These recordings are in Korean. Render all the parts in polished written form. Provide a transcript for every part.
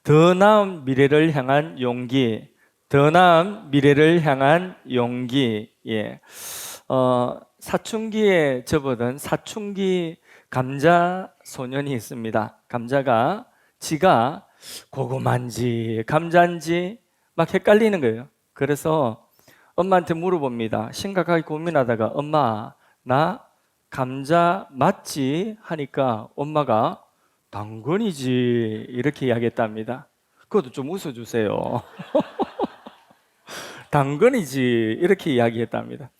더 나은 미래를 향한 용기, 더 나은 미래를 향한 용기. 예. 사춘기에 접어든 사춘기 감자 소년이 있습니다. 감자가 지가 고구마인지 감자인지 막 헷갈리는 거예요. 그래서 엄마한테 물어봅니다. 심각하게 고민하다가 엄마, 나 감자 맞지? 하니까 엄마가 당근이지 이렇게 이야기했답니다. 그것도 좀 웃어주세요. 당근이지 이렇게 이야기했답니다.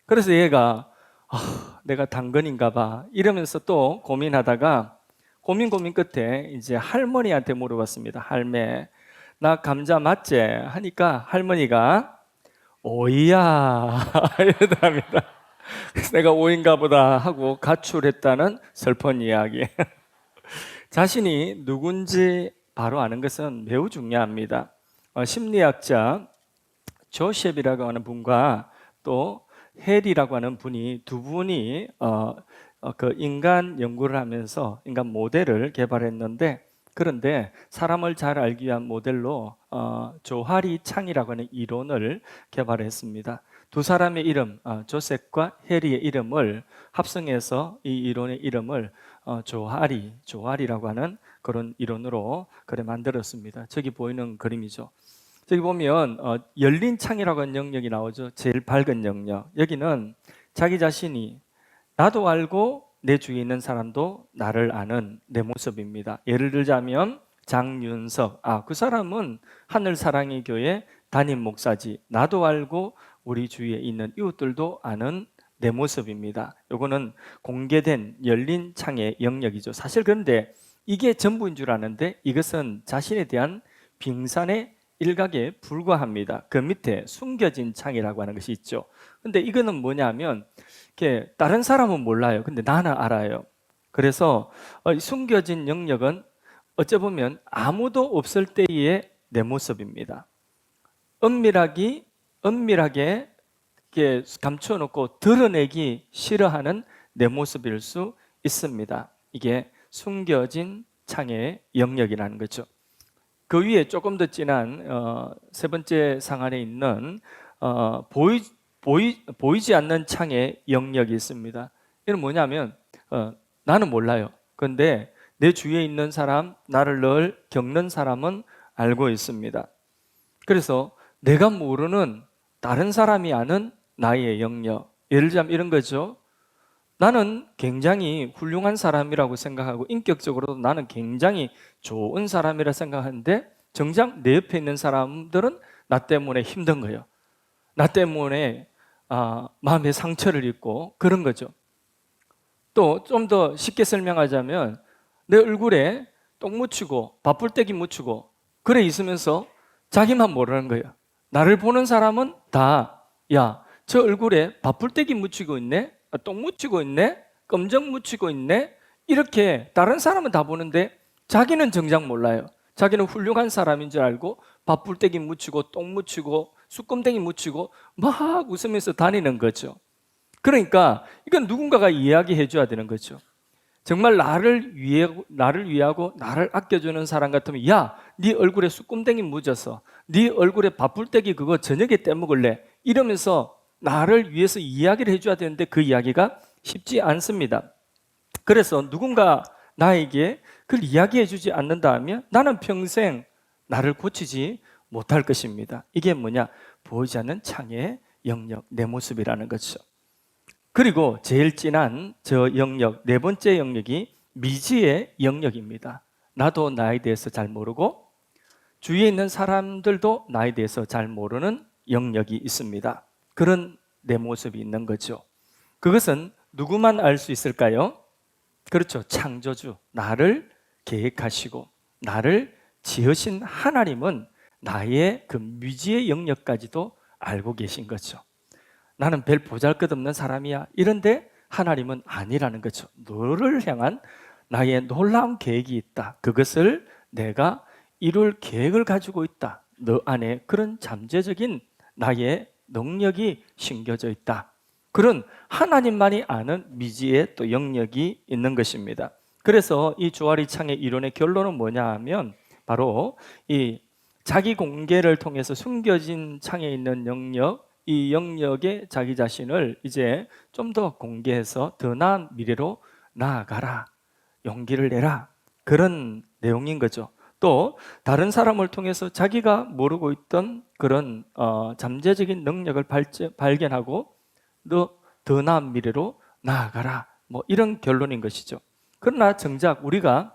그래서 얘가 내가 당근인가 봐 이러면서 또 고민하다가 고민 끝에 이제 할머니한테 물어봤습니다. 할매, 나 감자 맞지? 하니까 할머니가 오이야 이러답니다. 그래서 내가 오인가 보다 하고 가출했다는 슬픈 이야기. 자신이 누군지 바로 아는 것은 매우 중요합니다. 심리학자 조셉이라고 하는 분과 또 헬이라고 하는 분이 두 분이 그 인간 연구를 하면서 인간 모델을 개발했는데, 그런데 사람을 잘 알기 위한 모델로 조하리 창이라고 하는 이론을 개발했습니다. 두 사람의 이름, 조셉과 헬리의 이름을 합성해서 이 이론의 이름을 조하리라고 하는 그런 이론으로 그래 만들었습니다. 저기 보이는 그림이죠. 저기 보면 열린 창이라고 하는 영역이 나오죠. 제일 밝은 영역. 여기는 자기 자신이 나도 알고 내 주위에 있는 사람도 나를 아는 내 모습입니다. 예를 들자면 장윤석, 그 사람은 하늘사랑의 교회 담임 목사지. 나도 알고 우리 주위에 있는 이웃들도 아는 내 모습입니다. 이거는 공개된 열린 창의 영역이죠. 사실 그런데 이게 전부인 줄 아는데 이것은 자신에 대한 빙산의 일각에 불과합니다. 그 밑에 숨겨진 창이라고 하는 것이 있죠. 근데 이거는 뭐냐면 다른 사람은 몰라요. 근데 나는 알아요. 그래서 숨겨진 영역은 어찌 보면 아무도 없을 때의 내 모습입니다. 은밀하게 이렇게 감춰놓고 드러내기 싫어하는 내 모습일 수 있습니다. 이게 숨겨진 창의 영역이라는 거죠. 그 위에 조금 더 진한 세 번째 상안에 있는 보이지 않는 창의 영역이 있습니다. 이건 뭐냐면 나는 몰라요. 그런데 내 주위에 있는 사람, 나를 늘 겪는 사람은 알고 있습니다. 그래서 내가 모르는 다른 사람이 아는 나의 영역. 예를 들자면 이런 거죠. 나는 굉장히 훌륭한 사람이라고 생각하고 인격적으로도 나는 굉장히 좋은 사람이라 생각하는데 정작 내 옆에 있는 사람들은 나 때문에 힘든 거예요. 나 때문에 마음의 상처를 입고 그런 거죠. 또 좀 더 쉽게 설명하자면 내 얼굴에 똥 묻히고 밥풀떼기 묻히고 그래 있으면서 자기만 모르는 거예요. 나를 보는 사람은 다 저 얼굴에 밥풀떼기 묻히고 있네, 똥 묻히고 있네, 껌정 묻히고 있네, 이렇게 다른 사람은 다 보는데 자기는 정작 몰라요. 자기는 훌륭한 사람인 줄 알고 밥풀떼기 묻히고 똥 묻히고 수껌댕이 묻히고 막 웃으면서 다니는 거죠. 그러니까 이건 누군가가 이야기해 줘야 되는 거죠. 정말 나를 위하고 나를 아껴주는 사람 같으면 네 얼굴에 수꼼댕이 묻어서 네 얼굴에 밥풀떼기 그거 저녁에 떼먹을래 이러면서 나를 위해서 이야기를 해줘야 되는데 그 이야기가 쉽지 않습니다. 그래서 누군가 나에게 그걸 이야기해 주지 않는다 하면 나는 평생 나를 고치지 못할 것입니다. 이게 뭐냐? 보이지 않는 창의 영역, 내 모습이라는 거죠. 그리고 제일 진한 저 영역, 네 번째 영역이 미지의 영역입니다. 나도 나에 대해서 잘 모르고 주위에 있는 사람들도 나에 대해서 잘 모르는 영역이 있습니다. 그런 내 모습이 있는 거죠. 그것은 누구만 알 수 있을까요? 그렇죠. 창조주, 나를 계획하시고 나를 지으신 하나님은 나의 그 미지의 영역까지도 알고 계신 거죠. 나는 별 보잘것없는 사람이야 이런데 하나님은 아니라는 거죠. 너를 향한 나의 놀라운 계획이 있다. 그것을 내가 이룰 계획을 가지고 있다. 너 안에 그런 잠재적인 나의 능력이 심겨져 있다. 그런 하나님만이 아는 미지의 또 영역이 있는 것입니다. 그래서 이 조아리 창의 이론의 결론은 뭐냐 하면 바로 이 자기 공개를 통해서 숨겨진 창에 있는 영역, 이 영역에 자기 자신을 이제 좀 더 공개해서 더 나은 미래로 나아가라, 용기를 내라, 그런 내용인 거죠. 또 다른 사람을 통해서 자기가 모르고 있던 그런 잠재적인 능력을 발견하고 더 나은 미래로 나아가라, 뭐 이런 결론인 것이죠. 그러나 정작 우리가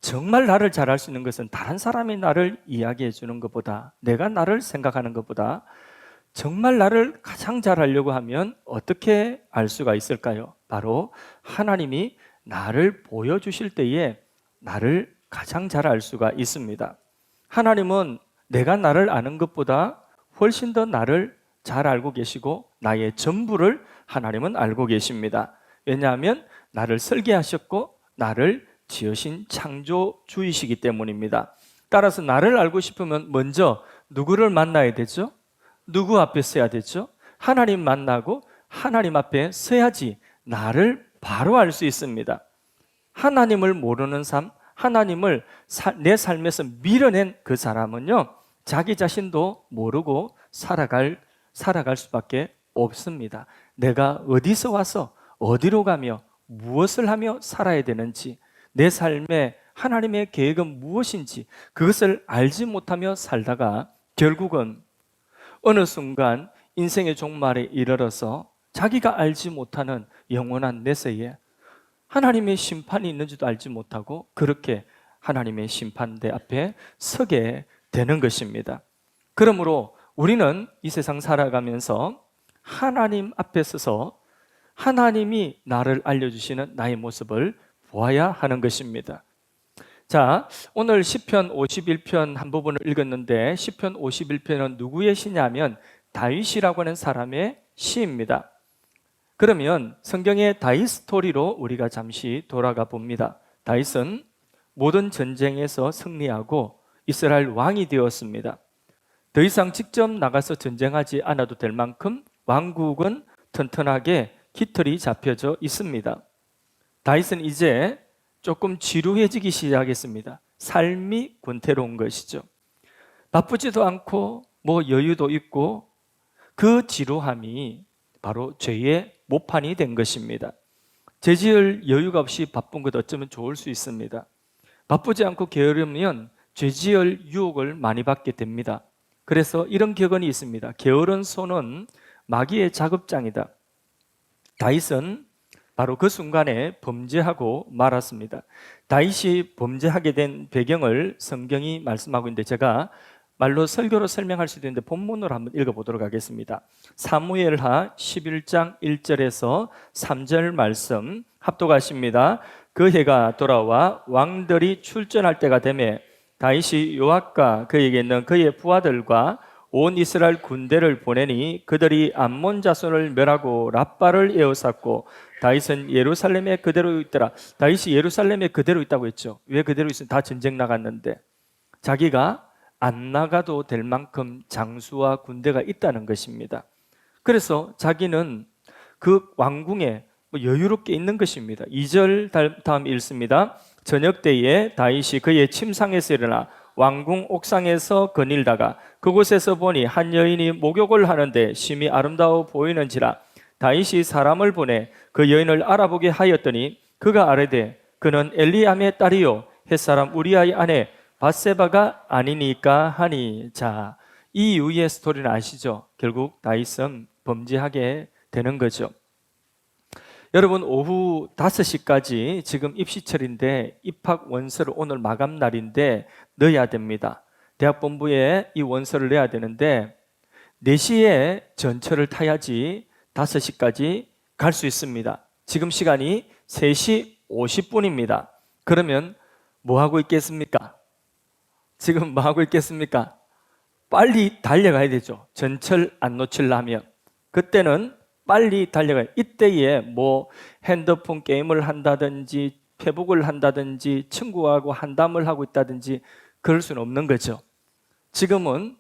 정말 나를 잘 알 수 있는 것은 다른 사람이 나를 이야기해 주는 것보다, 내가 나를 생각하는 것보다 정말 나를 가장 잘 알려고 하면 어떻게 알 수가 있을까요? 바로 하나님이 나를 보여주실 때에 나를 가장 잘 알 수가 있습니다. 하나님은 내가 나를 아는 것보다 훨씬 더 나를 잘 알고 계시고 나의 전부를 하나님은 알고 계십니다. 왜냐하면 나를 설계하셨고 나를 지으신 창조주이시기 때문입니다. 따라서 나를 알고 싶으면 먼저 누구를 만나야 되죠? 누구 앞에 서야 되죠? 하나님 만나고 하나님 앞에 서야지 나를 바로 알 수 있습니다. 하나님을 모르는 삶, 하나님을 내 삶에서 밀어낸 그 사람은요, 자기 자신도 모르고 살아갈 수밖에 없습니다. 내가 어디서 와서 어디로 가며 무엇을 하며 살아야 되는지, 내 삶에 하나님의 계획은 무엇인지 그것을 알지 못하며 살다가 결국은 어느 순간 인생의 종말에 이르러서 자기가 알지 못하는 영원한 내세에 하나님의 심판이 있는지도 알지 못하고 그렇게 하나님의 심판대 앞에 서게 되는 것입니다. 그러므로 우리는 이 세상 살아가면서 하나님 앞에 서서 하나님이 나를 알려주시는 나의 모습을 보아야 하는 것입니다. 자, 오늘 시편 51편 한 부분을 읽었는데 시편 51편은 누구의 시냐면 다윗이라고 하는 사람의 시입니다. 그러면 성경의 다윗 스토리로 우리가 잠시 돌아가 봅니다. 다윗은 모든 전쟁에서 승리하고 이스라엘 왕이 되었습니다. 더 이상 직접 나가서 전쟁하지 않아도 될 만큼 왕국은 튼튼하게 깃털이 잡혀져 있습니다. 다윗은 이제 조금 지루해지기 시작했습니다. 삶이 권태로운 것이죠. 바쁘지도 않고 뭐 여유도 있고 그 지루함이 바로 죄의 모판이 된 것입니다. 죄지을 여유가 없이 바쁜 것 어쩌면 좋을 수 있습니다. 바쁘지 않고 게으르면 죄지을 유혹을 많이 받게 됩니다. 그래서 이런 격언이 있습니다. 게으른 손은 마귀의 작업장이다. 다윗은 바로 그 순간에 범죄하고 말았습니다. 다윗이 범죄하게 된 배경을 성경이 말씀하고 있는데 제가 말로 설교로 설명할 수도 있는데 본문으로 한번 읽어보도록 하겠습니다. 사무엘하 11장 1절에서 3절 말씀 합독하십니다. 그 해가 돌아와 왕들이 출전할 때가 되매 다윗이 요압과 그에게 있는 그의 부하들과 온 이스라엘 군대를 보내니 그들이 암몬 자손을 멸하고 랍바를 에워쌌고 다윗은 예루살렘에 그대로 있더라. 다윗이 예루살렘에 그대로 있다고 했죠. 왜 그대로 있으면 다 전쟁 나갔는데 자기가 안 나가도 될 만큼 장수와 군대가 있다는 것입니다. 그래서 자기는 그 왕궁에 여유롭게 있는 것입니다. 2절 다음 읽습니다. 저녁 때에 다윗이 그의 침상에서 일어나 왕궁 옥상에서 거닐다가 그곳에서 보니 한 여인이 목욕을 하는데 심히 아름다워 보이는지라 다윗이 사람을 보내 그 여인을 알아보게 하였더니 그가 아뢰되 그는 엘리암의 딸이요 햇사람 우리아의 아내 밧세바가 아니니까 하니. 자, 이 이후의 스토리는 아시죠? 결국 다윗은 범죄하게 되는 거죠. 여러분, 오후 5시까지 지금 입시철인데 입학 원서를 오늘 마감 날인데 넣어야 됩니다. 대학본부에 이 원서를 내야 되는데 4시에 전철을 타야지 5시까지 갈 수 있습니다. 지금 시간이 3시 50분입니다. 그러면 뭐 하고 있겠습니까? 지금 뭐 하고 있겠습니까? 빨리 달려가야 되죠. 전철 안 놓치려면. 그때는 빨리 달려가요. 이때에 뭐 핸드폰 게임을 한다든지 페북을 한다든지 친구하고 한담을 하고 있다든지 그럴 수는 없는 거죠. 지금은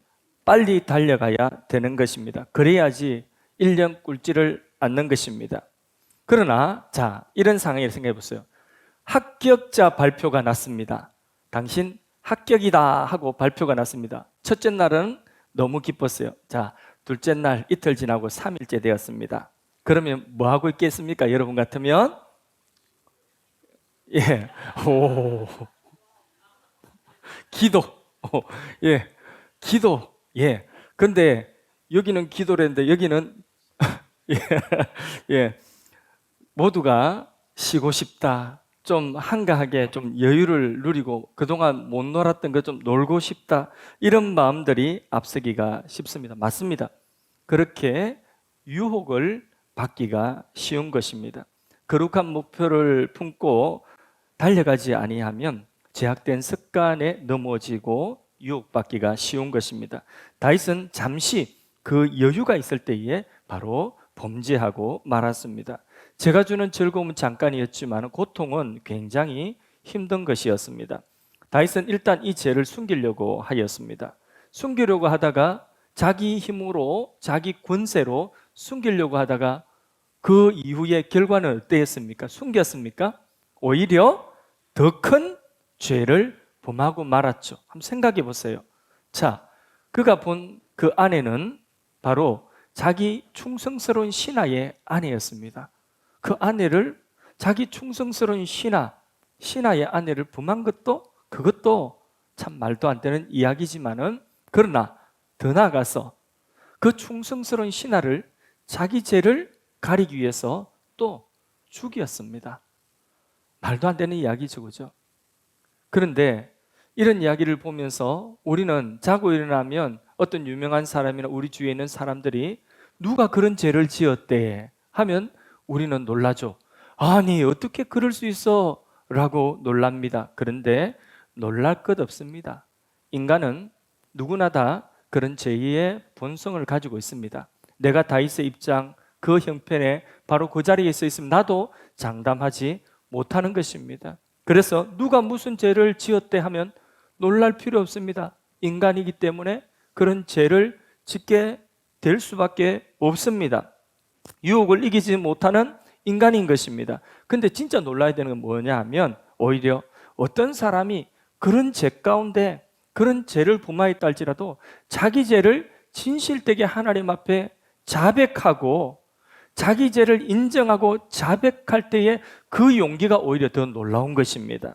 빨리 달려가야 되는 것입니다. 그래야지 1년 꿀지를 않는 것입니다. 그러나 자, 이런 상황을 생각해 보세요. 합격자 발표가 났습니다. 당신 합격이다 하고 발표가 났습니다. 첫째 날은 너무 기뻤어요. 자, 둘째 날 이틀 지나고 3일째 되었습니다. 그러면 뭐 하고 있겠습니까? 여러분 같으면 예, 오, 기도, 예, 기도, 예. 근데 여기는 기도랬는데 여기는 예, 예, 모두가 쉬고 싶다. 좀 한가하게 좀 여유를 누리고 그동안 못 놀았던 거 좀 놀고 싶다. 이런 마음들이 앞서기가 쉽습니다. 맞습니다. 그렇게 유혹을 받기가 쉬운 것입니다. 거룩한 목표를 품고 달려가지 아니하면 제약된 습관에 넘어지고 유혹받기가 쉬운 것입니다. 다윗은 잠시 그 여유가 있을 때에 바로 범죄하고 말았습니다. 제가 주는 즐거움은 잠깐이었지만 고통은 굉장히 힘든 것이었습니다. 다윗은 일단 이 죄를 숨기려고 하였습니다. 숨기려고 하다가 자기 힘으로 자기 권세로 숨기려고 하다가 그 이후의 결과는 어땠습니까? 숨겼습니까? 오히려 더 큰 죄를 범하고 말았죠. 한번 생각해 보세요. 자, 그가 본 그 아내는 바로 자기 충성스러운 신하의 아내였습니다. 그 아내를 자기 충성스러운 신하의 아내를 범한 것도 그것도 참 말도 안 되는 이야기지만은 그러나 더 나아가서 그 충성스러운 신하를 자기 죄를 가리기 위해서 또 죽였습니다. 말도 안 되는 이야기죠, 그죠? 그런데 이런 이야기를 보면서 우리는 자고 일어나면 어떤 유명한 사람이나 우리 주위에 있는 사람들이 누가 그런 죄를 지었대 하면 우리는 놀라죠. 아니, 어떻게 그럴 수 있어? 라고 놀랍니다. 그런데 놀랄 것 없습니다. 인간은 누구나 다 그런 죄의 본성을 가지고 있습니다. 내가 다윗의 입장, 그 형편에 바로 그 자리에 서 있으면 나도 장담하지 못하는 것입니다. 그래서 누가 무슨 죄를 지었대 하면 놀랄 필요 없습니다. 인간이기 때문에 그런 죄를 짓게 될 수밖에 없습니다. 유혹을 이기지 못하는 인간인 것입니다. 근데 진짜 놀라야 되는 건 뭐냐 하면 오히려 어떤 사람이 그런 죄 가운데 그런 죄를 범하였다 할지라도 자기 죄를 진실되게 하나님 앞에 자백하고 자기 죄를 인정하고 자백할 때에 그 용기가 오히려 더 놀라운 것입니다.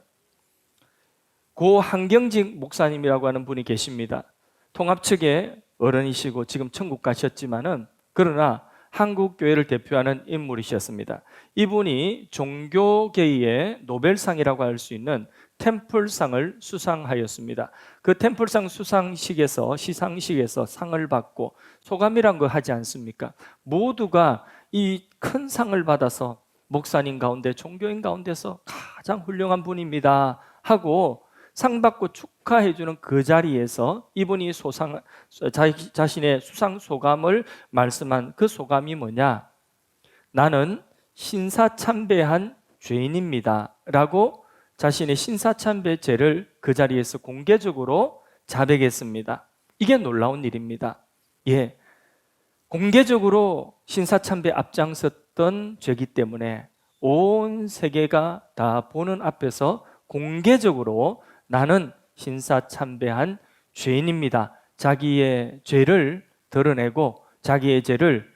고 한경직 목사님이라고 하는 분이 계십니다. 통합 측의 어른이시고 지금 천국 가셨지만은 그러나 한국 교회를 대표하는 인물이셨습니다. 이분이 종교계의 노벨상이라고 할 수 있는 템플상을 수상하였습니다. 그 템플상 수상식에서 시상식에서 상을 받고 소감이란 거 하지 않습니까? 모두가 이 큰 상을 받아서 목사님 가운데 종교인 가운데서 가장 훌륭한 분입니다 하고 상 받고 축하해 주는 그 자리에서 이분이 자신의 수상 소감을 말씀한 그 소감이 뭐냐? 나는 신사참배한 죄인입니다 라고 자신의 신사참배 죄를 그 자리에서 공개적으로 자백했습니다. 이게 놀라운 일입니다. 예, 공개적으로 신사참배 앞장섰던 죄이기 때문에 온 세계가 다 보는 앞에서 공개적으로 나는 신사참배한 죄인입니다. 자기의 죄를 드러내고 자기의 죄를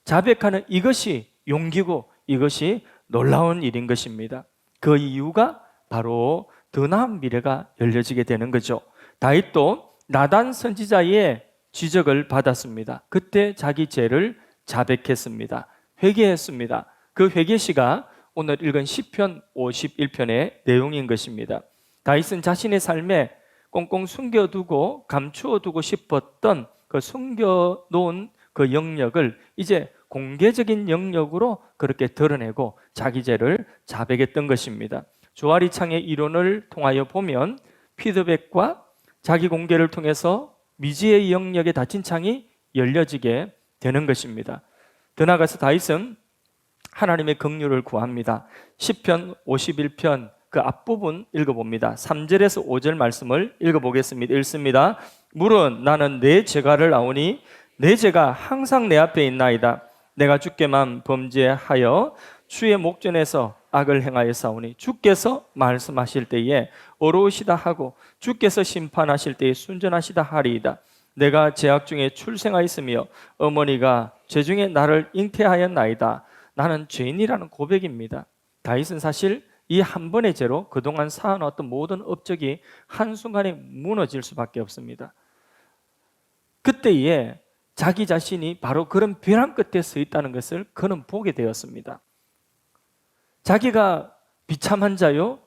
자백하는 이것이 용기고 이것이 놀라운 일인 것입니다. 그 이유가 바로 더 나은 미래가 열려지게 되는 거죠. 다윗도 나단 선지자의 지적을 받았습니다. 그때 자기 죄를 자백했습니다. 회개했습니다. 그 회개시가 오늘 읽은 시편 51편의 내용인 것입니다. 다윗은 자신의 삶에 꽁꽁 숨겨두고 감추어두고 싶었던 그 숨겨놓은 그 영역을 이제 공개적인 영역으로 그렇게 드러내고 자기 죄를 자백했던 것입니다. 조아리창의 이론을 통하여 보면 피드백과 자기 공개를 통해서 미지의 영역에 닫힌 창이 열려지게 되는 것입니다. 더 나아가서 다윗은 하나님의 긍휼을 구합니다. 시편 51편 그 앞부분 읽어봅니다. 3절에서 5절 말씀을 읽어보겠습니다. 읽습니다. 물은 나는 내 죄가를 아오니 내 죄가 항상 내 앞에 있나이다. 내가 주께만 범죄하여 주의 목전에서 악을 행하였사오니 주께서 말씀하실 때에 어려우시다 하고 주께서 심판하실 때에 순전하시다 하리이다. 내가 죄악 중에 출생하였으며 어머니가 죄 중에 나를 잉태하였나이다. 나는 죄인이라는 고백입니다. 다윗은 사실 이 한 번의 죄로 그동안 쌓아놓았던 모든 업적이 한순간에 무너질 수밖에 없습니다. 그때에 자기 자신이 바로 그런 벼랑 끝에 서 있다는 것을 그는 보게 되었습니다. 자기가 비참한 자요,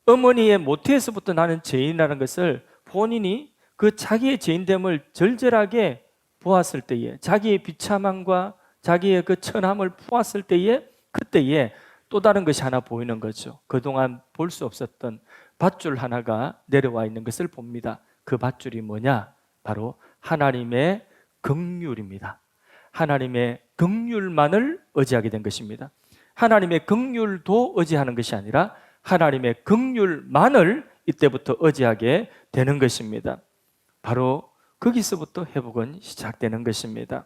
어머니의 모태에서부터 나는 죄인이라는 것을 본인이 그 자기의 죄인됨을 절절하게 보았을 때에, 자기의 비참함과 자기의 그 천함을 보았을 때에, 그때에 또 다른 것이 하나 보이는 거죠. 그동안 볼 수 없었던 밧줄 하나가 내려와 있는 것을 봅니다. 그 밧줄이 뭐냐? 바로 하나님의 긍휼입니다. 하나님의 긍휼만을 의지하게 된 것입니다. 하나님의 긍휼도 의지하는 것이 아니라 하나님의 긍휼만을 이때부터 의지하게 되는 것입니다. 바로 거기서부터 회복은 시작되는 것입니다.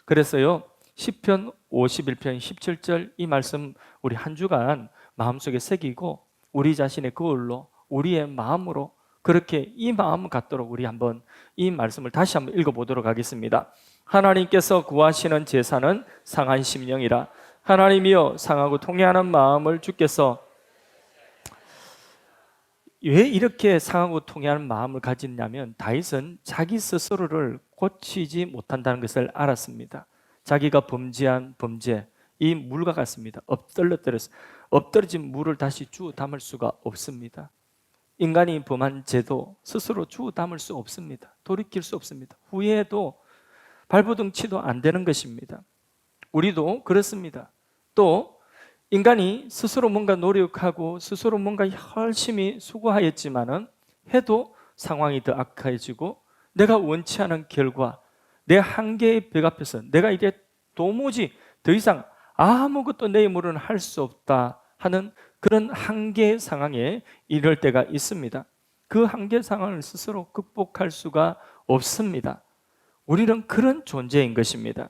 그래서요, 시편 51편 17절 이 말씀 우리 한 주간 마음속에 새기고 우리 자신의 거울로, 우리의 마음으로 그렇게 이 마음 갖도록 우리 한번 이 말씀을 다시 한번 읽어보도록 하겠습니다. 하나님께서 구하시는 제사는 상한 심령이라. 하나님이여, 상하고 통회하는 마음을 주께서. 왜 이렇게 상하고 통회하는 마음을 가지냐면 다윗은 자기 스스로를 고치지 못한다는 것을 알았습니다. 자기가 범죄한 범죄, 이 물과 같습니다. 엎드러진 물을 다시 주워 담을 수가 없습니다. 인간이 범한 죄도 스스로 주워 담을 수 없습니다. 돌이킬 수 없습니다. 후회해도 발버둥치도 안 되는 것입니다. 우리도 그렇습니다. 또 인간이 스스로 뭔가 노력하고 스스로 뭔가 열심히 수고하였지만은 해도 상황이 더 악화해지고 내가 원치 않은 결과, 내 한계의 벽 앞에서 내가 이제 도무지 더 이상 아무것도 내 힘으로는 할 수 없다 하는 그런 한계 상황에 이를 때가 있습니다. 그 한계 상황을 스스로 극복할 수가 없습니다. 우리는 그런 존재인 것입니다.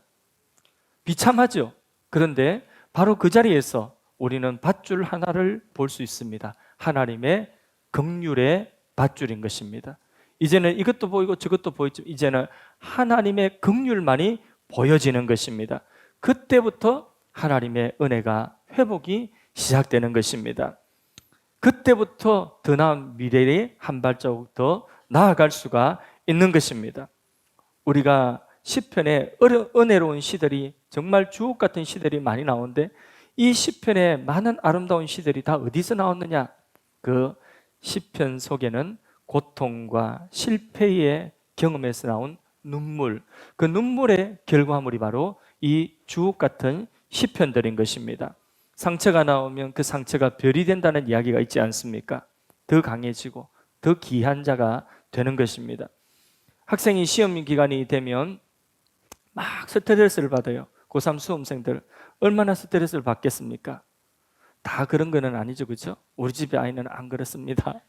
비참하죠. 그런데 바로 그 자리에서 우리는 밧줄 하나를 볼 수 있습니다. 하나님의 긍휼의 밧줄인 것입니다. 이제는 이것도 보이고 저것도 보이죠. 이제는 하나님의 긍휼만이 보여지는 것입니다. 그때부터 하나님의 은혜가 회복이 시작되는 것입니다. 그때부터 더 나은 미래에 한 발자국 더 나아갈 수가 있는 것입니다. 우리가 시편에 은혜로운 시들이 정말 주옥 같은 시들이 많이 나오는데 이 시편에 많은 아름다운 시들이 다 어디서 나왔느냐? 그 시편 속에는 고통과 실패의 경험에서 나온 눈물, 그 눈물의 결과물이 바로 이 주옥 같은 시편들인 것입니다. 상처가 나오면 그 상처가 별이 된다는 이야기가 있지 않습니까? 더 강해지고 더 귀한 자가 되는 것입니다. 학생이 시험 기간이 되면 막 스트레스를 받아요. 고3 수험생들 얼마나 스트레스를 받겠습니까? 다 그런 거는 아니죠, 그렇죠? 우리 집의 아이는 안 그렇습니다.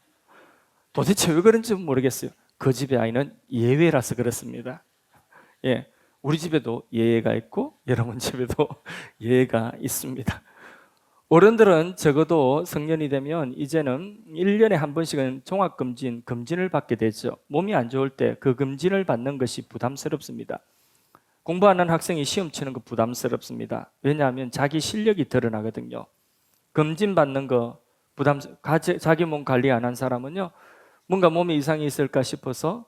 도대체 왜 그런지 모르겠어요. 그 집의 아이는 예외라서 그렇습니다. 예, 우리 집에도 예외가 있고 여러분 집에도 예외가 있습니다. 어른들은 적어도 성년이 되면 이제는 1년에 한 번씩은 금진을 받게 되죠. 몸이 안 좋을 때 그 금진을 받는 것이 부담스럽습니다. 공부하는 학생이 시험 치는 거 부담스럽습니다. 왜냐하면 자기 실력이 드러나거든요. 금진 받는 거 자기 몸 관리 안 한 사람은요, 뭔가 몸에 이상이 있을까 싶어서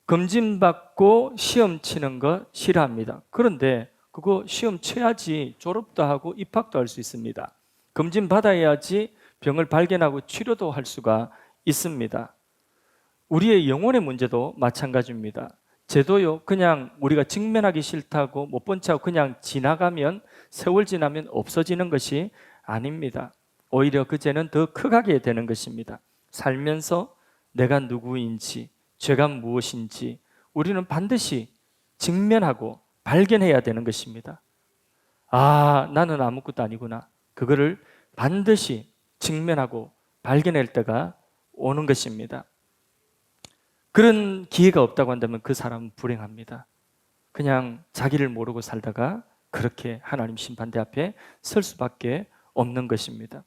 금진 받고 시험 치는 거 싫어합니다. 그런데 그거 시험 쳐야지 졸업도 하고 입학도 할 수 있습니다. 검진 받아야지 병을 발견하고 치료도 할 수가 있습니다. 우리의 영혼의 문제도 마찬가지입니다. 죄도요, 그냥 우리가 직면하기 싫다고 못 본 척하고 그냥 지나가면, 세월 지나면 없어지는 것이 아닙니다. 오히려 그 죄는 더 커가게 되는 것입니다. 살면서 내가 누구인지, 죄가 무엇인지 우리는 반드시 직면하고 발견해야 되는 것입니다. 아, 나는 아무것도 아니구나. 그거를 반드시 직면하고 발견할 때가 오는 것입니다. 그런 기회가 없다고 한다면 그 사람은 불행합니다. 그냥 자기를 모르고 살다가 그렇게 하나님 심판대 앞에 설 수밖에 없는 것입니다.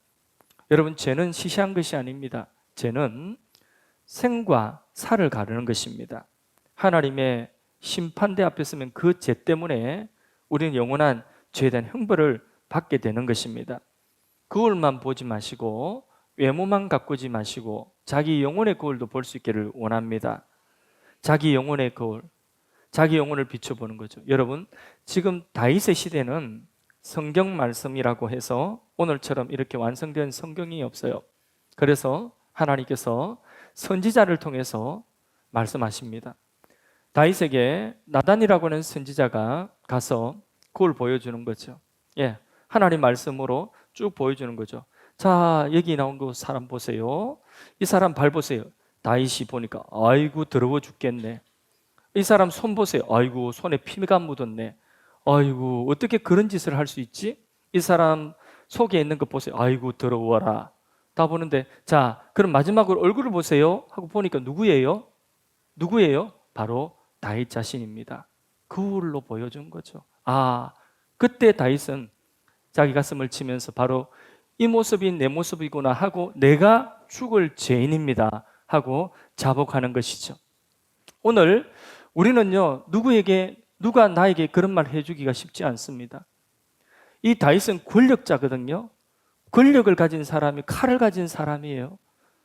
여러분, 죄는 시시한 것이 아닙니다. 죄는 생과 사를 가르는 것입니다. 하나님의 심판대 앞에 서면 그 죄 때문에 우리는 영원한 죄에 대한 형벌을 받게 되는 것입니다. 거울만 보지 마시고 외모만 가꾸지 마시고 자기 영혼의 거울도 볼 수 있기를 원합니다. 자기 영혼의 거울, 자기 영혼을 비춰보는 거죠. 여러분, 지금 다윗의 시대는 성경 말씀이라고 해서 오늘처럼 이렇게 완성된 성경이 없어요. 그래서 하나님께서 선지자를 통해서 말씀하십니다. 다윗에게 나단이라고 하는 선지자가 가서 그걸 보여주는 거죠. 하나님 말씀으로 쭉 보여주는 거죠. 자, 여기 나온 그 사람 보세요. 이 사람 발 보세요. 다윗이 보니까 아이고 더러워 죽겠네. 이 사람 손 보세요. 아이고 손에 피가 묻었네. 아이고 어떻게 그런 짓을 할 수 있지? 이 사람 속에 있는 거 보세요. 아이고 더러워라. 다 보는데, 자 그럼 마지막으로 얼굴을 보세요 하고 보니까 누구예요? 바로 다윗 자신입니다. 거울로 보여준 거죠. 그때 다윗은 자기 가슴을 치면서 바로 이 모습이 내 모습이구나 하고 내가 죽을 죄인입니다 하고 자복하는 것이죠. 오늘 우리는요, 누가 나에게 그런 말 해주기가 쉽지 않습니다. 이 다윗은 권력자거든요. 권력을 가진 사람이, 칼을 가진 사람이에요.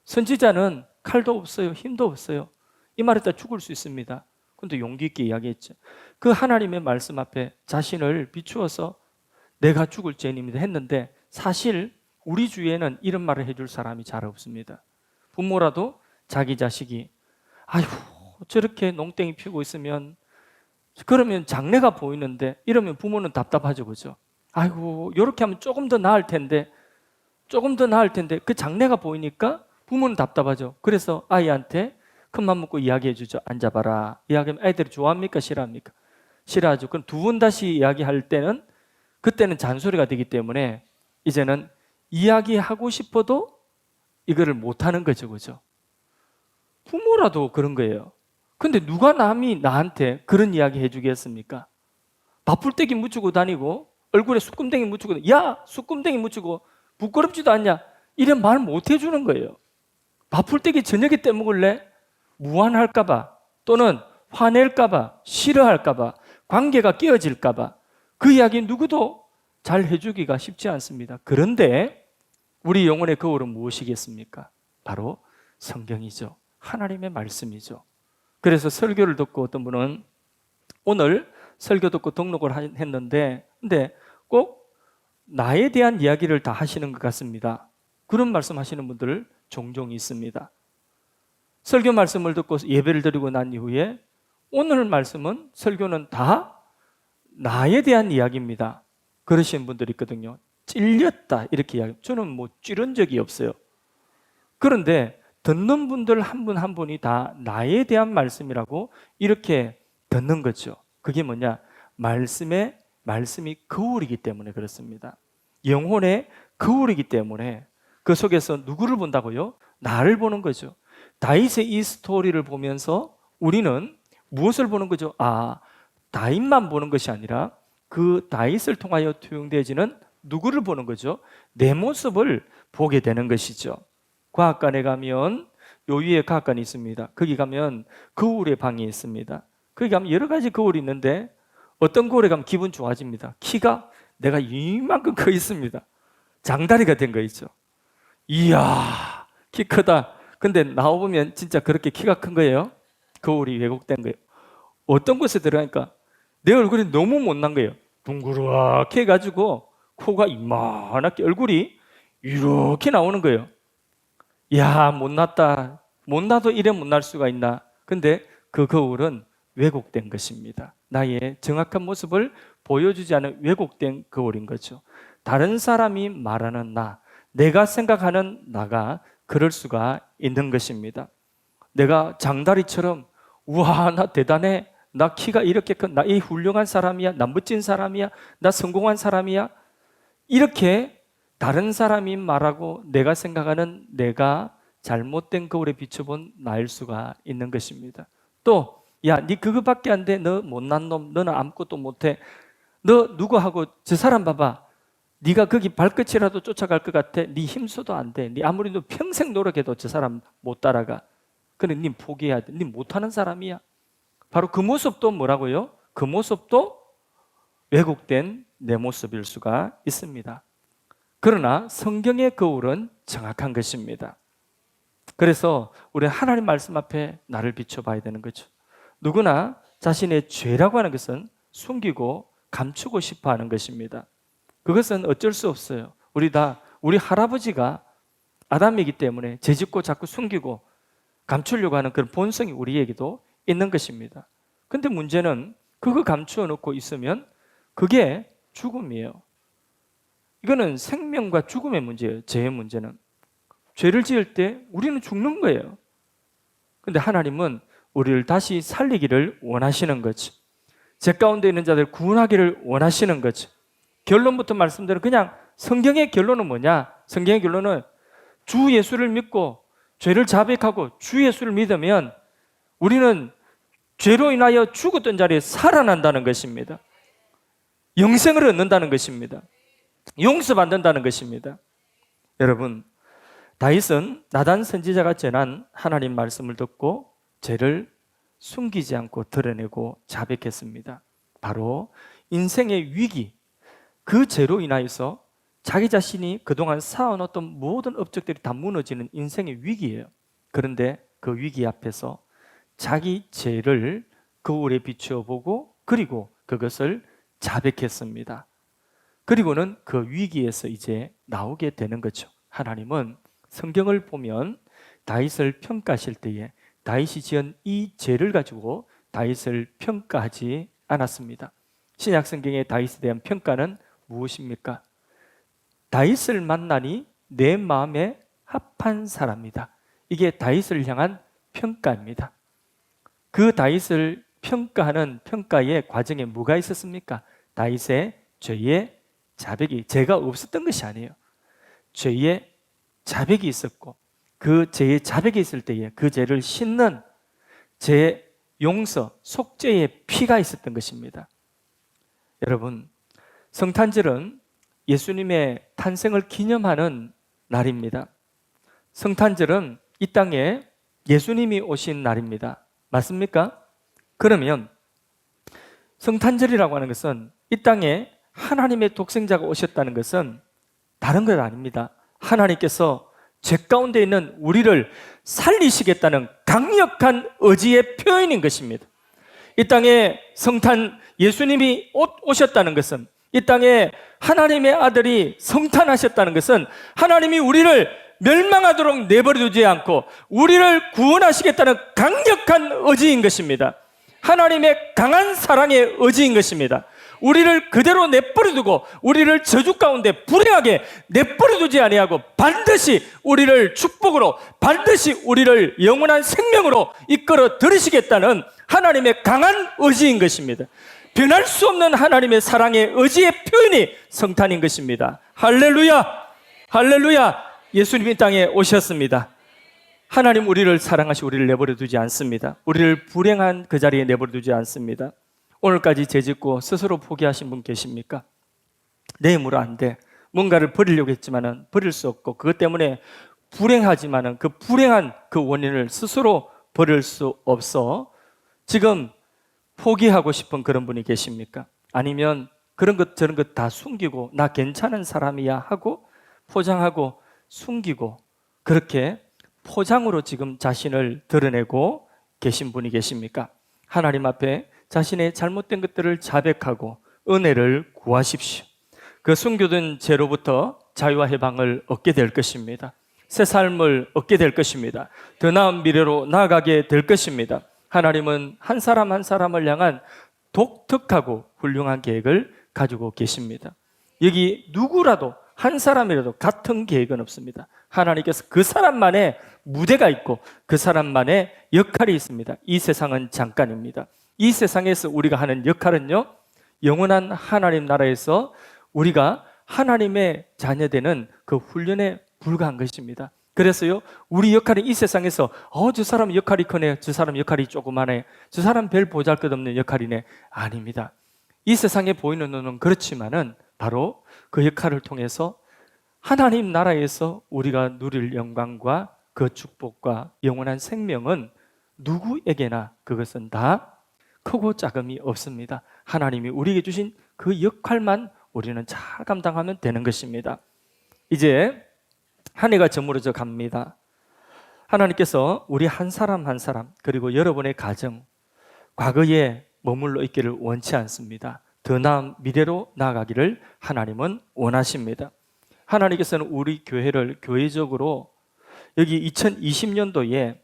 선지자는 칼도 없어요, 힘도 없어요. 이 말에다 죽을 수 있습니다. 근데 용기 있게 이야기했죠. 그 하나님의 말씀 앞에 자신을 비추어서 내가 죽을 죄인입니다 했는데, 사실 우리 주위에는 이런 말을 해줄 사람이 잘 없습니다. 부모라도 자기 자식이 아이고 저렇게 농땡이 피우고 있으면, 그러면 장래가 보이는데 이러면 부모는 답답하죠, 그죠? 아이고 이렇게 하면 조금 더 나을 텐데 그 장래가 보이니까 부모는 답답하죠. 그래서 아이한테 큰맘 먹고 이야기해 주죠. 앉아봐라. 이야기하면 애들이 좋아합니까? 싫어합니까? 싫어하죠. 그럼 두 번 다시 이야기할 때는, 그때는 잔소리가 되기 때문에 이제는 이야기하고 싶어도 이거를 못하는 거죠, 그죠? 부모라도 그런 거예요. 근데 누가 남이 나한테 그런 이야기 해주겠습니까? 밥풀떼기 묻히고 다니고 얼굴에 숯금댕이 묻히고, 야 숯금댕이 묻히고 부끄럽지도 않냐, 이런 말 못 해주는 거예요. 밥풀떼기 저녁에 때 먹을래? 무안할까봐, 또는 화낼까봐, 싫어할까봐, 관계가 깨어질까봐 그 이야기 누구도 잘 해주기가 쉽지 않습니다. 그런데 우리 영혼의 거울은 무엇이겠습니까? 바로 성경이죠. 하나님의 말씀이죠. 그래서 설교를 듣고 어떤 분은 오늘 설교 듣고 등록을 했는데, 근데 꼭 나에 대한 이야기를 다 하시는 것 같습니다. 그런 말씀 하시는 분들 종종 있습니다. 설교 말씀을 듣고 예배를 드리고 난 이후에 오늘 말씀은, 설교는 다 나에 대한 이야기입니다, 그러시는 분들이 있거든요. 찔렸다 이렇게 이야기. 저는 뭐 찌른 적이 없어요. 그런데 듣는 분들 한 분 한 분이 다 나에 대한 말씀이라고 이렇게 듣는 거죠. 그게 뭐냐? 말씀이 거울이기 때문에 그렇습니다. 영혼의 거울이기 때문에 그 속에서 누구를 본다고요? 나를 보는 거죠. 다윗의 이 스토리를 보면서 우리는 무엇을 보는 거죠? 다윗만 보는 것이 아니라 그 다윗을 통하여 투영되어지는 누구를 보는 거죠? 내 모습을 보게 되는 것이죠. 과학관에 가면 요 위에 과학관이 있습니다. 거기 가면 거울의 방이 있습니다. 거기 가면 여러 가지 거울이 있는데 어떤 거울에 가면 기분 좋아집니다. 키가 내가 이만큼 커 있습니다. 장다리가 된 거 있죠. 이야, 키 크다. 근데 나와보면 진짜 그렇게 키가 큰 거예요. 거울이 왜곡된 거예요. 어떤 곳에 들어가니까 내 얼굴이 너무 못난 거예요. 둥그렇게 해가지고 코가 이만하게, 얼굴이 이렇게 나오는 거예요. 이야, 못났다. 못나도 이래 못날 수가 있나. 근데 그 거울은 왜곡된 것입니다. 나의 정확한 모습을 보여주지 않은 왜곡된 거울인 거죠. 다른 사람이 말하는 나, 내가 생각하는 나가 그럴 수가 있는 것입니다. 내가 장다리처럼 우와 나 대단해, 나 키가 이렇게 큰, 나 이 훌륭한 사람이야, 나 멋진 사람이야, 나 성공한 사람이야, 이렇게 다른 사람이 말하고 내가 생각하는 내가 잘못된 거울에 비춰본 나일 수가 있는 것입니다. 또 야, 네 그거밖에 안 돼, 너 못난 놈, 너는 아무것도 못해, 너 누구하고 저 사람 봐봐, 네가 거기 발끝이라도 쫓아갈 것 같아. 네 힘써도 안 돼. 네 아무리 너 평생 노력해도 저 사람 못 따라가. 그래, 네 포기해야 돼. 네 못하는 사람이야. 바로 그 모습도 뭐라고요? 그 모습도 왜곡된 내 모습일 수가 있습니다. 그러나 성경의 거울은 정확한 것입니다. 그래서 우리 하나님 말씀 앞에 나를 비춰봐야 되는 거죠. 누구나 자신의 죄라고 하는 것은 숨기고 감추고 싶어 하는 것입니다. 그것은 어쩔 수 없어요. 우리 할아버지가 아담이기 때문에 죄짓고 자꾸 숨기고 감추려고 하는 그런 본성이 우리에게도 있는 것입니다. 근데 문제는 그거 감추어 놓고 있으면 그게 죽음이에요. 이거는 생명과 죽음의 문제예요. 죄의 문제는. 죄를 지을 때 우리는 죽는 거예요. 근데 하나님은 우리를 다시 살리기를 원하시는 거지. 죄 가운데 있는 자들 구원하기를 원하시는 거지. 결론부터 말씀드리면 그냥 성경의 결론은 뭐냐? 성경의 결론은 주 예수를 믿고 죄를 자백하고 주 예수를 믿으면 우리는 죄로 인하여 죽었던 자리에 살아난다는 것입니다. 영생을 얻는다는 것입니다. 용서받는다는 것입니다. 여러분, 다윗은 나단 선지자가 전한 하나님 말씀을 듣고 죄를 숨기지 않고 드러내고 자백했습니다. 바로 인생의 위기, 그 죄로 인하여서 자기 자신이 그동안 쌓아놓았던 모든 업적들이 다 무너지는 인생의 위기예요. 그런데 그 위기 앞에서 자기 죄를 거울에 비추어 보고 그리고 그것을 자백했습니다. 그리고는 그 위기에서 이제 나오게 되는 거죠. 하나님은 성경을 보면 다윗을 평가하실 때에 다윗이 지은 이 죄를 가지고 다윗을 평가하지 않았습니다. 신약 성경의 다윗에 대한 평가는 무엇입니까? 다윗을 만나니 내 마음에 합한 사람이다. 이게 다윗을 향한 평가입니다. 그 다윗을 평가하는 평가의 과정에 뭐가 있었습니까? 다윗의 죄의 자백이, 죄가 없었던 것이 아니에요. 죄의 자백이 있었고 그 죄의 자백이 있을 때에 그 죄를 씻는 죄 용서, 속죄의 피가 있었던 것입니다. 여러분, 성탄절은 예수님의 탄생을 기념하는 날입니다. 성탄절은 이 땅에 예수님이 오신 날입니다. 맞습니까? 그러면 성탄절이라고 하는 것은 이 땅에 하나님의 독생자가 오셨다는 것은 다른 것 아닙니다. 하나님께서 죄 가운데 있는 우리를 살리시겠다는 강력한 의지의 표현인 것입니다. 이 땅에 성탄 예수님이 오셨다는 것은, 이 땅에 하나님의 아들이 성탄하셨다는 것은 하나님이 우리를 멸망하도록 내버려두지 않고 우리를 구원하시겠다는 강력한 의지인 것입니다. 하나님의 강한 사랑의 의지인 것입니다. 우리를 그대로 내버려두고 우리를 저주 가운데 불행하게 내버려두지 아니하고 반드시 우리를 축복으로, 반드시 우리를 영원한 생명으로 이끌어 들으시겠다는 하나님의 강한 의지인 것입니다. 변할 수 없는 하나님의 사랑의 의지의 표현이 성탄인 것입니다. 할렐루야! 할렐루야! 예수님이 이 땅에 오셨습니다. 하나님 우리를 사랑하시 우리를 내버려두지 않습니다. 우리를 불행한 그 자리에 내버려두지 않습니다. 오늘까지 죄짓고 스스로 포기하신 분 계십니까? 내 힘으로 안 돼. 뭔가를 버리려고 했지만은 버릴 수 없고 그것 때문에 불행하지만은 그 불행한 그 원인을 스스로 버릴 수 없어 지금 포기하고 싶은 그런 분이 계십니까? 아니면 그런 것 저런 것 다 숨기고 나 괜찮은 사람이야 하고 포장하고 숨기고 그렇게 포장으로 지금 자신을 드러내고 계신 분이 계십니까? 하나님 앞에 자신의 잘못된 것들을 자백하고 은혜를 구하십시오. 그 숨겨둔 죄로부터 자유와 해방을 얻게 될 것입니다. 새 삶을 얻게 될 것입니다. 더 나은 미래로 나아가게 될 것입니다. 하나님은 한 사람 한 사람을 향한 독특하고 훌륭한 계획을 가지고 계십니다. 여기 누구라도 한 사람이라도 같은 계획은 없습니다. 하나님께서 그 사람만의 무대가 있고 그 사람만의 역할이 있습니다. 이 세상은 잠깐입니다. 이 세상에서 우리가 하는 역할은요, 영원한 하나님 나라에서 우리가 하나님의 자녀되는 그 훈련에 불과한 것입니다. 그래서요, 우리 역할은 이 세상에서 저 사람 역할이 크네, 저 사람 역할이 조그마네, 저 사람 별 보잘것없는 역할이네, 아닙니다. 이 세상에 보이는 눈은 그렇지만은 바로 그 역할을 통해서 하나님 나라에서 우리가 누릴 영광과 그 축복과 영원한 생명은 누구에게나 그것은 다 크고 작음이 없습니다. 하나님이 우리에게 주신 그 역할만 우리는 잘 감당하면 되는 것입니다. 이제 한 해가 저물어져 갑니다. 하나님께서 우리 한 사람 한 사람, 그리고 여러분의 가정, 과거에 머물러 있기를 원치 않습니다. 더 나은 미래로 나아가기를 하나님은 원하십니다. 하나님께서는 우리 교회를 교회적으로 여기 2020년도에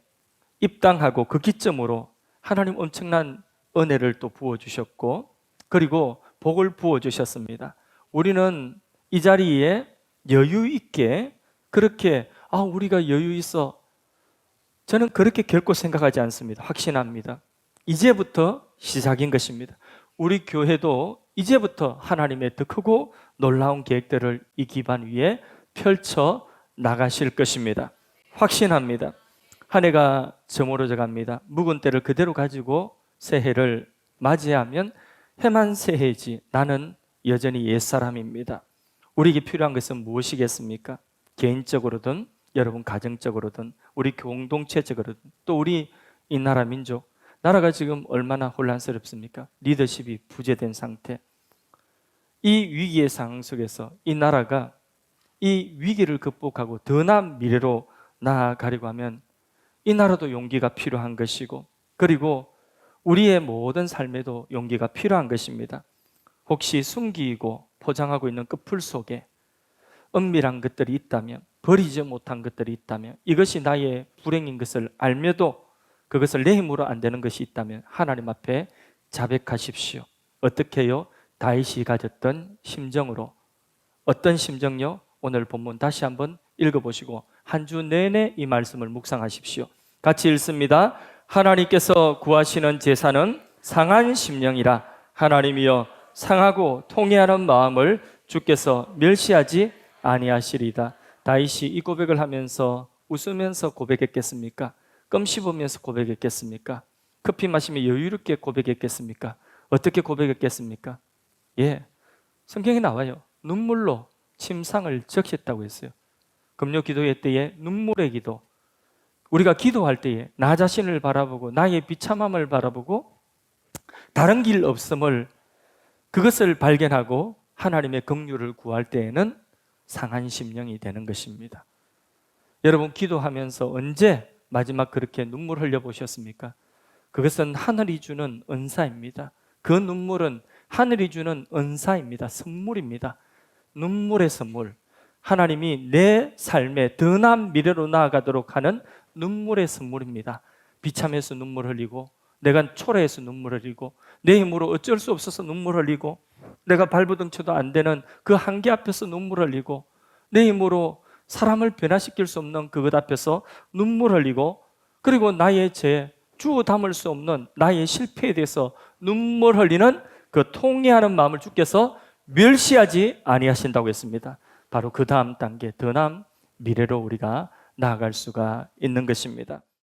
입당하고 그 기점으로 하나님 엄청난 은혜를 또 부어주셨고, 그리고 복을 부어주셨습니다. 우리는 이 자리에 여유 있게 그렇게 우리가 여유 있어, 저는 그렇게 결코 생각하지 않습니다. 확신합니다. 이제부터 시작인 것입니다. 우리 교회도 이제부터 하나님의 더 크고 놀라운 계획들을 이 기반 위에 펼쳐 나가실 것입니다. 확신합니다. 한 해가 저물어져 갑니다. 묵은 때를 그대로 가지고 새해를 맞이하면 해만 새해지 나는 여전히 옛사람입니다. 우리에게 필요한 것은 무엇이겠습니까? 개인적으로든 여러분 가정적으로든 우리 공동체적으로든 또 우리 이 나라 민족, 나라가 지금 얼마나 혼란스럽습니까? 리더십이 부재된 상태. 이 위기의 상황 속에서 이 나라가 이 위기를 극복하고 더 나은 미래로 나아가려고 하면 이 나라도 용기가 필요한 것이고, 그리고 우리의 모든 삶에도 용기가 필요한 것입니다. 혹시 숨기고 포장하고 있는 끝풀 속에 은밀한 것들이 있다면, 버리지 못한 것들이 있다면, 이것이 나의 불행인 것을 알며도 그것을 내 힘으로 안 되는 것이 있다면 하나님 앞에 자백하십시오. 어떻게 해요? 다윗이 가졌던 심정으로. 어떤 심정요? 오늘 본문 다시 한번 읽어보시고 한 주 내내 이 말씀을 묵상하십시오. 같이 읽습니다. 하나님께서 구하시는 제사는 상한 심령이라. 하나님이여 상하고 통회하는 마음을 주께서 멸시하지 아니하시리다. 다윗이 이 고백을 하면서 웃으면서 고백했겠습니까? 껌 씹으면서 고백했겠습니까? 커피 마시며 여유롭게 고백했겠습니까? 어떻게 고백했겠습니까? 성경에 나와요. 눈물로 침상을 적셨다고 했어요. 금요 기도회 때에 눈물의 기도, 우리가 기도할 때에 나 자신을 바라보고 나의 비참함을 바라보고 다른 길 없음을, 그것을 발견하고 하나님의 긍휼을 구할 때에는 상한 심령이 되는 것입니다. 여러분 기도하면서 언제 마지막 그렇게 눈물 흘려보셨습니까? 그것은 하늘이 주는 은사입니다. 그 눈물은 하늘이 주는 은사입니다. 선물입니다. 눈물의 선물. 하나님이 내 삶에 더 나은 미래로 나아가도록 하는 눈물의 선물입니다. 비참해서 눈물 흘리고, 내가 초라해서 눈물 흘리고, 내 힘으로 어쩔 수 없어서 눈물 흘리고, 내가 발부둥쳐도 안 되는 그 한계 앞에서 눈물 흘리고, 내 힘으로 사람을 변화시킬 수 없는 그것 앞에서 눈물 흘리고, 그리고 나의 죄, 주워 담을 수 없는 나의 실패에 대해서 눈물 흘리는 그 통회하는 마음을 주께서 멸시하지 아니하신다고 했습니다. 바로 그 다음 단계, 더 나은 미래로 우리가 나아갈 수가 있는 것입니다.